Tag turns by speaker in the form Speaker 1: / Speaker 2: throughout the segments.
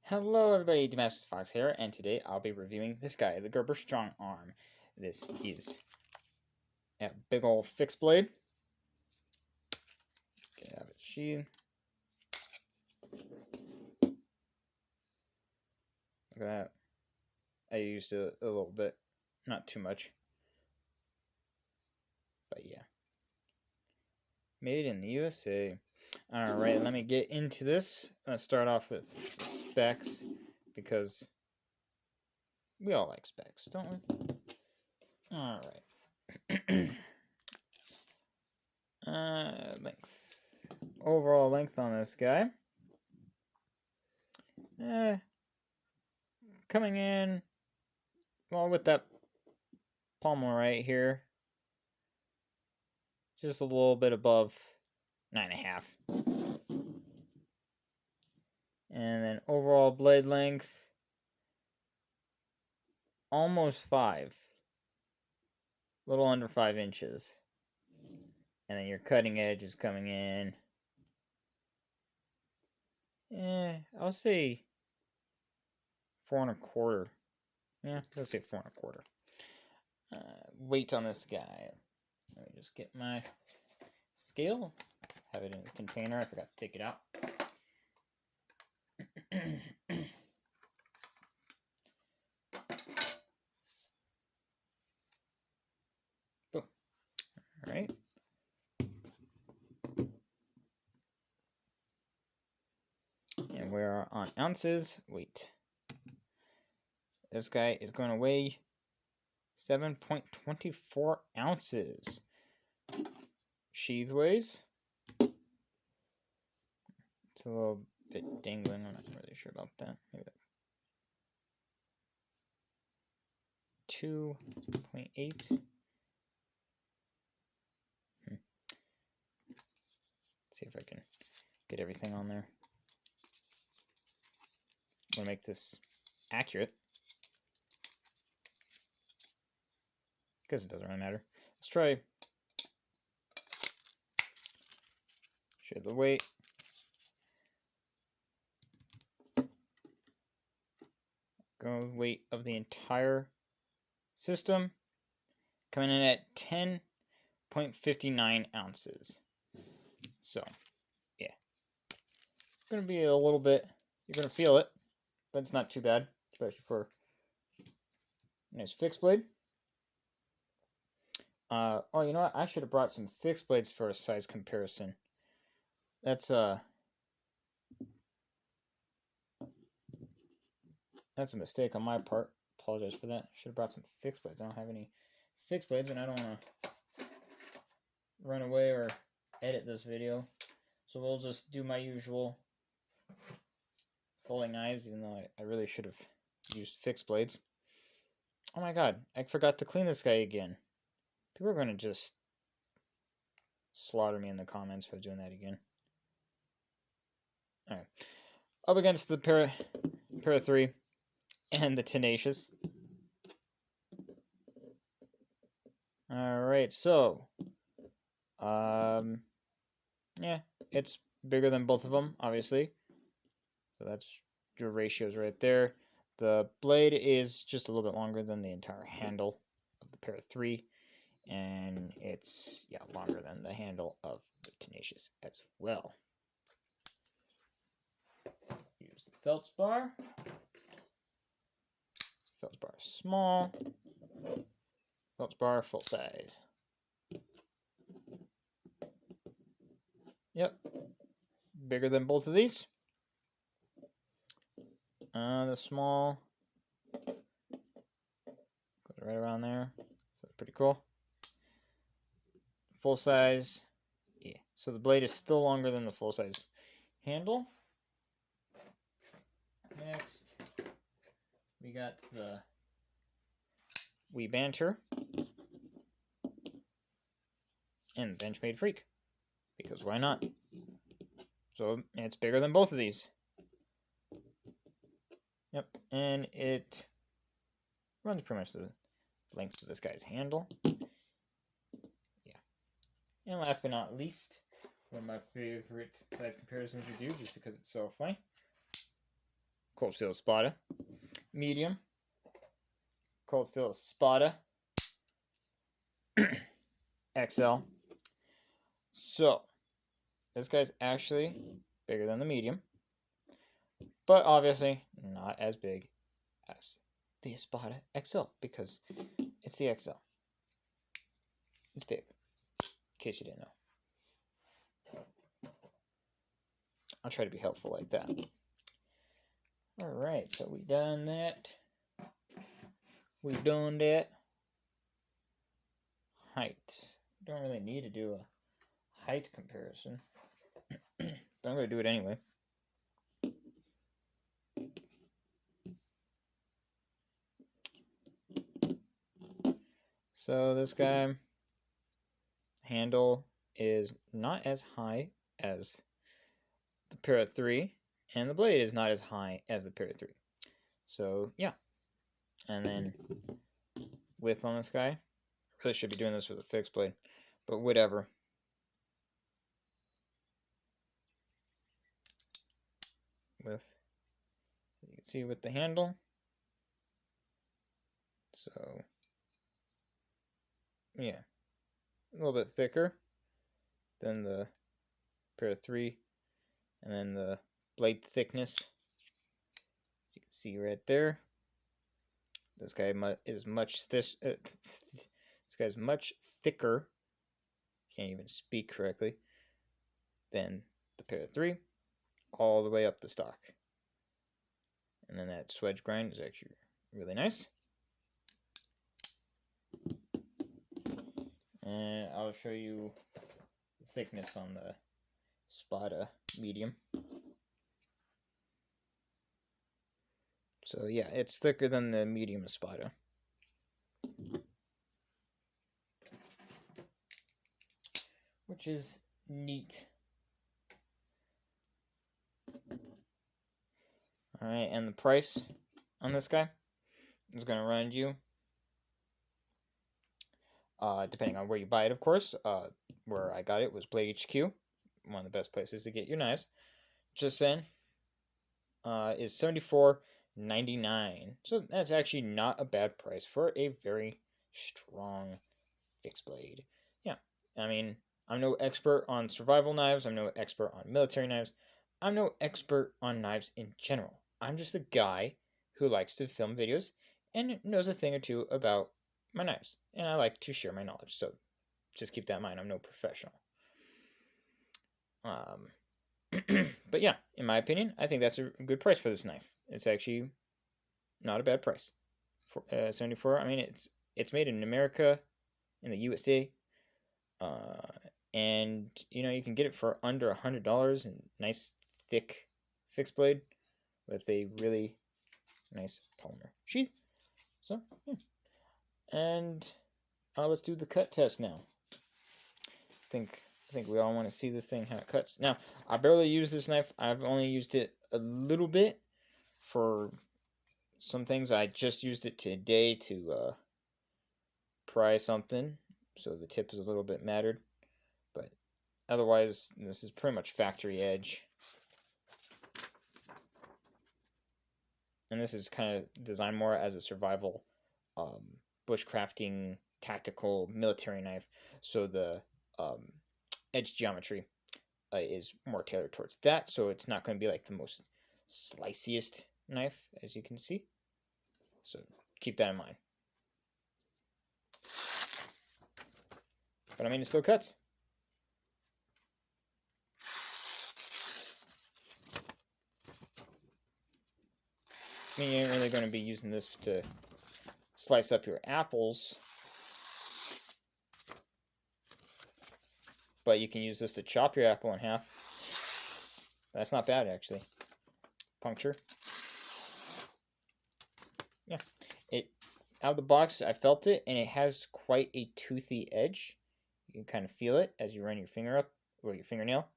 Speaker 1: Hello everybody, Damascus Fox here, and today I'll be reviewing this guy, the Gerber Strongarm. This is a big old fixed blade. Get out of its sheath. Look at that. I used it a little bit, not too much. But yeah. Made in the USA. Alright, let me get into this. Let's start off with specs, because we all like specs, don't we? Alright. Length. Overall length on this guy. Coming in, well, with that pommel right here, just a little bit above 9.5. And then overall blade length, almost 5. A little under 5 inches. And then your cutting edge is coming in, I'll say 4 1/4. Yeah, let's say 4 1/4. Weight on this guy. Let me just get my scale. Have it in the container. I forgot to take it out. Boom. All right. And we're on ounces. Weight. This guy is going to weigh 7.24 ounces. Sheath weighs. It's a little bit dangling. I'm not really sure about that. Maybe that. 2.8. See if I can get everything on there. I'm going to make this accurate, because it doesn't really matter. Let's try. Show the weight. Go weight of the entire system, coming in at 10.59 ounces. So, yeah. It's going to be a little bit, you're going to feel it, but it's not too bad, especially for a nice fixed blade. Oh, you know what? I should have brought some fixed blades for a size comparison. That's a mistake on my part. Apologize for that. Should have brought some fixed blades. I don't have any fixed blades, and I don't want to run away or edit this video. So we'll just do my usual folding knives, even though I really should have used fixed blades. Oh my god, I forgot to clean this guy again. People are going to just slaughter me in the comments for doing that again. Alright. Up against the Para 3 and the Tenacious. Alright, so yeah, it's bigger than both of them, obviously. So that's your ratios right there. The blade is just a little bit longer than the entire handle of the Para 3. And it's, yeah, longer than the handle of the Tenacious as well. Use the feldspar. Feldspar small. Feldspar full size. Yep. Bigger than both of these. The small goes right around there. So that's pretty cool. Full size. Yeah. So the blade is still longer than the full size handle. Next, we got the Wee Banter and Benchmade Freak, because why not? So it's bigger than both of these. Yep, and it runs pretty much the length of this guy's handle. Yeah. And last but not least, one of my favorite size comparisons to do, just because it's so funny. cold steel Espada. Medium, cold steel Espada. XL. So, this guy's actually bigger than the medium, but obviously not as big as the Espada XL because it's the XL. It's big, in case you didn't know. I'll try to be helpful like that. Alright, so we've done that. We've done that. Height. Don't really need to do a height comparison, but I'm going to do it anyway. So this guy, handle is not as high as the Para 3, and the blade is not as high as the Para 3. So yeah, and then width on this guy. I really should be doing this with a fixed blade, but whatever. With, you can see with the handle. So yeah, a little bit thicker than the Para 3, and then the blade thickness, you can see right there. This guy is much this guy's much thicker. Can't even speak correctly. Than the Para 3, all the way up the stock. And then that swedge grind is actually really nice. And I'll show you the thickness on the Espada medium. So yeah, it's thicker than the medium Espada. Which is neat. Alright, and the price on this guy is going to run you, depending on where you buy it, of course. Where I got it was Blade HQ, one of the best places to get your knives. Just saying, is $74.99. So that's actually not a bad price for a very strong fixed blade. Yeah, I mean, I'm no expert on survival knives. I'm no expert on military knives. I'm no expert on knives in general. I'm just a guy who likes to film videos and knows a thing or two about my knives. And I like to share my knowledge. So just keep that in mind. I'm no professional. But yeah, in my opinion, I think that's a good price for this knife. It's actually not a bad price. For $74. I mean, it's made in America, in the USA. And you know, you can get it for under $100 and nice thick fixed blade with a really nice polymer sheath. So yeah, and let's do the cut test now. I think we all want to see this thing how it cuts. Now, I barely use this knife. I've only used it a little bit for some things. I just used it today to pry something, so the tip is a little bit matted. But otherwise, this is pretty much factory edge. And this is kind of designed more as a survival, bushcrafting, tactical, military knife. So the edge geometry is more tailored towards that. So it's not going to be like the most sliciest knife, as you can see. So keep that in mind. But I mean, it still cuts. I mean, you ain't really going to be using this to slice up your apples. But you can use this to chop your apple in half. That's not bad, actually. Puncture. Yeah. Out of the box, I felt it, and it has quite a toothy edge. You can kind of feel it as you run your finger up, or your fingernail.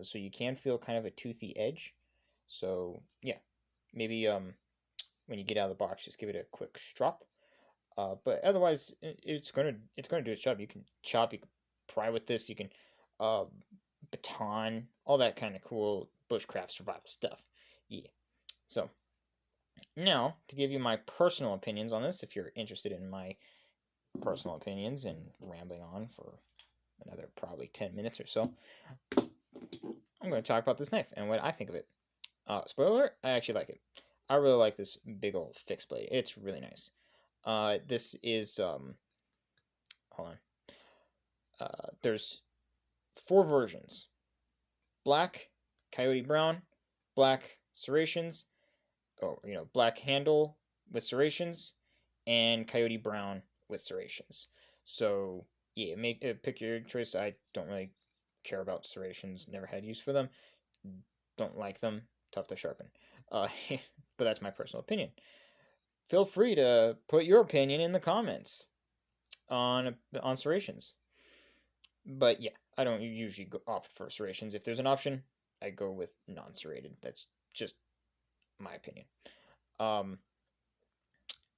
Speaker 1: So you can feel kind of a toothy edge. So, yeah. Maybe when you get out of the box, just give it a quick strop. But otherwise, it's gonna do its job. You can chop, you can pry with this, you can baton, all that kind of cool bushcraft survival stuff. Yeah. So Now, to give you my personal opinions on this, if you're interested in my personal opinions and rambling on for another probably 10 minutes or so, I'm going to talk about this knife and what I think of it. Spoiler alert, I actually like it. I really like this big old fixed blade. It's really nice. This is, hold on. There's 4 versions. Black, coyote brown, black serrations, or, black handle with serrations, and coyote brown with serrations. So, yeah, pick your choice. I don't really care about serrations. Never had use for them. Don't like them. Tough to sharpen. But that's my personal opinion. Feel free to put your opinion in the comments on serrations. But yeah, I don't usually opt for serrations. If there's an option, I go with non-serrated. That's just my opinion.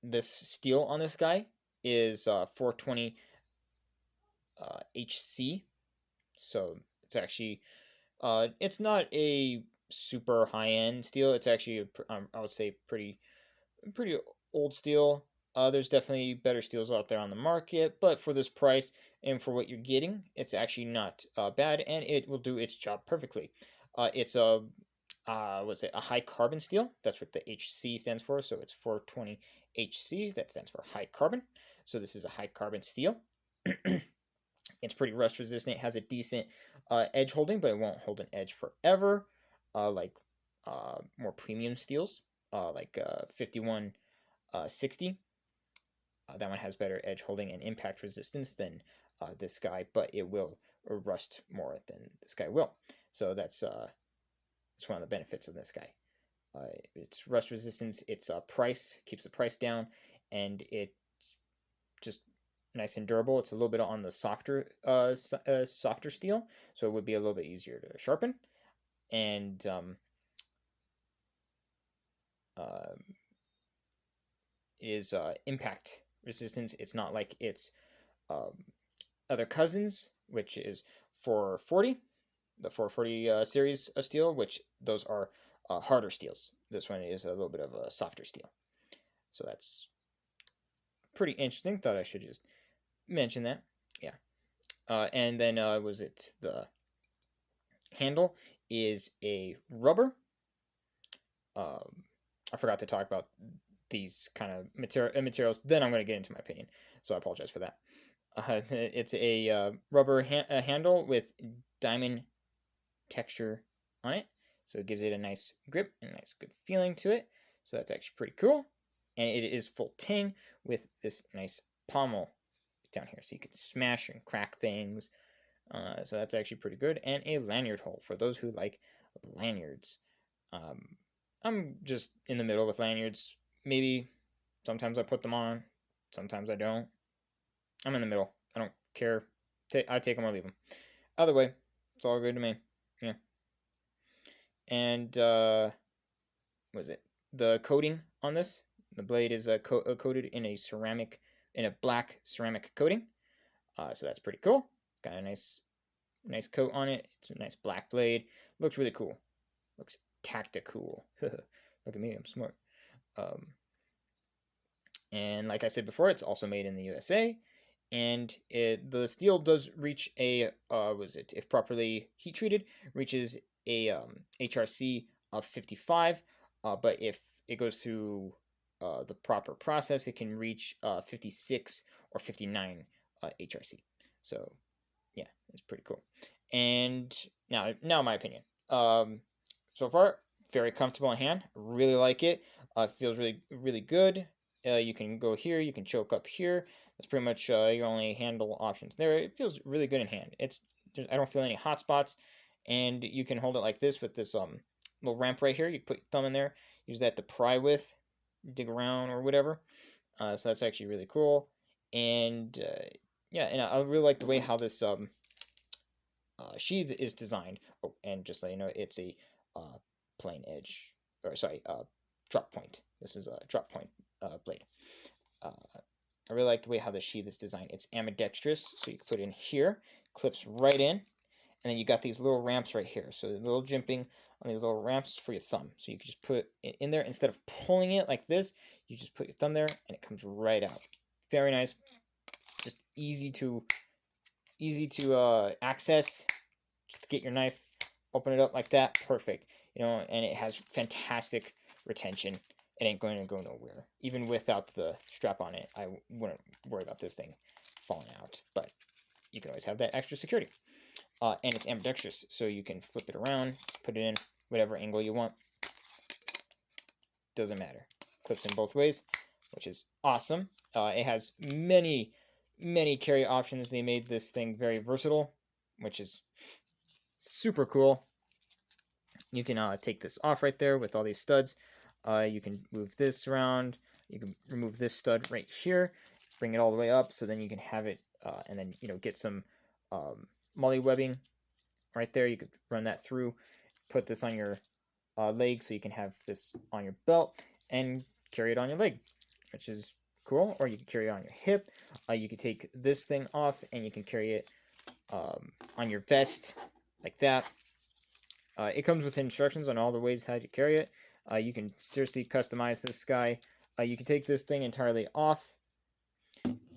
Speaker 1: This steel on this guy is 420 HC, so it's actually it's not a super high-end steel. It's actually I would say pretty old steel. There's definitely better steels out there on the market, but for this price and for what you're getting, it's actually not bad, and it will do its job perfectly. It's a what's it? A high carbon steel. That's what the HC stands for. So it's 420 HC. That stands for high carbon. So this is a high carbon steel. It's pretty rust resistant. It has a decent edge holding, but it won't hold an edge forever, like more premium steels, like 5160. That one has better edge holding and impact resistance than this guy, but it will rust more than this guy will. So that's one of the benefits of this guy. It's rust resistance, it's price, keeps the price down, and it's just nice and durable. It's a little bit on the softer steel, so it would be a little bit easier to sharpen. And is impact resistance. It's not like its other cousins, which is 440, the 440 series of steel, which those are harder steels. This one is a little bit of a softer steel. So that's pretty interesting. Thought I should just mention that. Yeah. And then was it the handle is a rubber. I forgot to talk about these kind of materials. Then I'm going to get into my opinion. So I apologize for that. It's a rubber handle with diamond texture on it. So it gives it a nice grip and a nice good feeling to it. So that's actually pretty cool. And it is full ting with this nice pommel down here. So you can smash and crack things. So that's actually pretty good. And a lanyard hole for those who like lanyards. I'm just in the middle with lanyards. Maybe sometimes I put them on, sometimes I don't. I'm in the middle. I don't care. I take them or leave them. Either way, it's all good to me. Yeah. And what is it? The coating on this. The blade is coated in a black ceramic coating. So that's pretty cool. It's got a nice coat on it. It's a nice black blade. Looks really cool. Looks tactical. Look at me, I'm smart. And like I said before, it's also made in the USA. And the steel does reach a, if properly heat treated, reaches a HRC of 55. But if it goes through the proper process, it can reach 56 or 59 HRC. So yeah, it's pretty cool. And now my opinion. So far, very comfortable in hand. Really like it. Feels really good. You can go here. You can choke up here. That's pretty much your only handle options there. It feels really good in hand. I don't feel any hot spots, and you can hold it like this with this little ramp right here. You can put your thumb in there. Use that to pry with, dig around or whatever. So that's actually really cool. And yeah, and I really like the way how this sheath is designed. Oh, and just so you know, it's a plain edge, or sorry, drop point. This is a drop point blade. I really like the way how the sheath is designed. It's ambidextrous, so you can put it in here, clips right in, and then you got these little ramps right here. So the little jimping on these little ramps for your thumb. So you can just put it in there. Instead of pulling it like this, you just put your thumb there, and it comes right out. Very nice. Just easy to access. Just get your knife, open it up like that. Perfect. And it has fantastic retention. It ain't going to go nowhere. Even without the strap on it, I wouldn't worry about this thing falling out. But you can always have that extra security. And it's ambidextrous, so you can flip it around, put it in whatever angle you want. Doesn't matter. Clips in both ways, which is awesome. It has many carry options. They made this thing very versatile, which is super cool. You can take this off right there with all these studs. You can move this around. You can remove this stud right here, bring it all the way up, so then you can have it, and then get some molly webbing right there. You could run that through, put this on your leg, so you can have this on your belt and carry it on your leg, which is cool. Or you can carry it on your hip. You can take this thing off and you can carry it on your vest like that. It comes with instructions on all the ways how to carry it. You can seriously customize this guy. You can take this thing entirely off,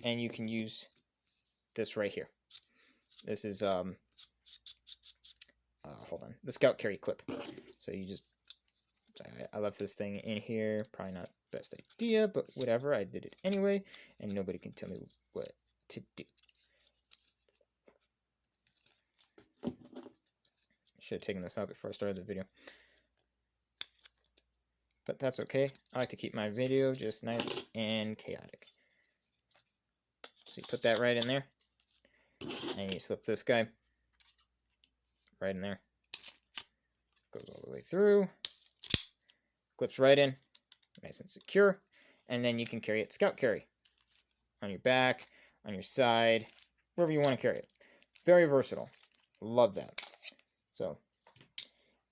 Speaker 1: and you can use this right here. This is hold on, the Scout Carry clip. So you just, I left this thing in here. Probably not the best idea, but whatever. I did it anyway, and nobody can tell me what to do. Should have taken this out before I started the video, but that's okay. I like to keep my video just nice and chaotic. So you put that right in there, and you slip this guy right in there. Goes all the way through, clips right in, nice and secure, and then you can carry it Scout Carry on your back, on your side, wherever you want to carry it. Very versatile. Love that. So,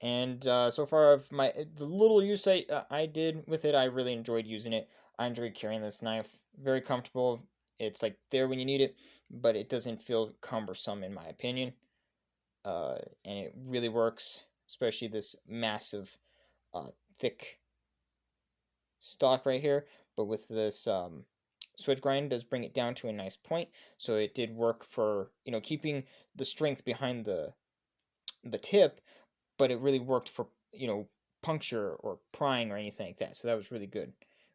Speaker 1: and so far of the little use I did with it, I really enjoyed using it. I enjoyed carrying this knife. Very comfortable. It's like there when you need it, but it doesn't feel cumbersome in my opinion. And it really works, especially this massive, thick stock right here. But with this switch grind, does bring it down to a nice point. So it did work for keeping the strength behind the tip, but it really worked for puncture or prying or anything like that. So that was really good.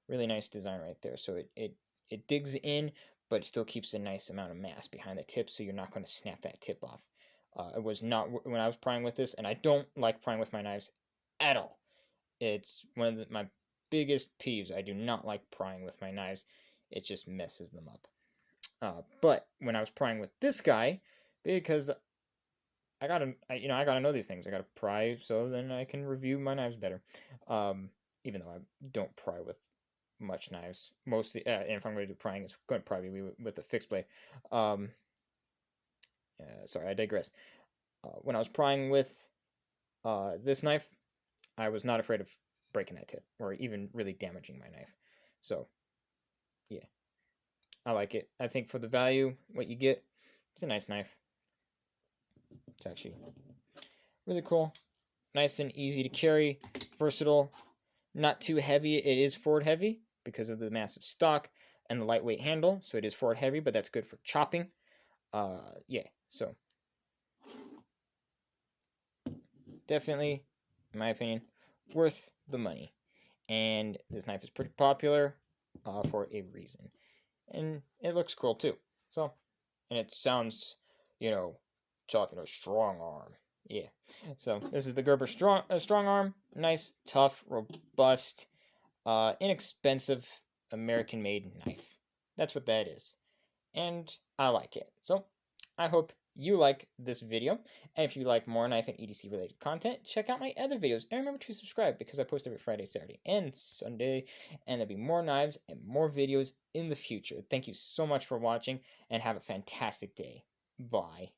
Speaker 1: Really nice design right there. So it digs in, but it still keeps a nice amount of mass behind the tip, so you're not going to snap that tip off. It was not when I was prying with this, and I don't like prying with my knives at all. It's one of my biggest peeves. I do not like prying with my knives. It just messes them up. But when I was prying with this guy, because I gotta know these things. I gotta pry so then I can review my knives better. Even though I don't pry with much knives, mostly. And if I'm going to do prying, it's going to probably be with the fixed blade. Sorry, I digress. When I was prying with this knife, I was not afraid of breaking that tip or even really damaging my knife. So, yeah, I like it. I think for the value, what you get, it's a nice knife. It's actually really cool. Nice and easy to carry. Versatile. Not too heavy. It is forward heavy because of the massive stock and the lightweight handle. So it is forward heavy, but that's good for chopping. Yeah, so definitely, in my opinion, worth the money. And this knife is pretty popular for a reason. And it looks cool too. So, and it sounds, tough, strong arm. Yeah. So this is the Gerber Strongarm. Nice, tough, robust, inexpensive American-made knife. That's what that is. And I like it. So I hope you like this video. And if you like more knife and EDC related content, check out my other videos. And remember to subscribe because I post every Friday, Saturday, and Sunday. And there'll be more knives and more videos in the future. Thank you so much for watching and have a fantastic day. Bye.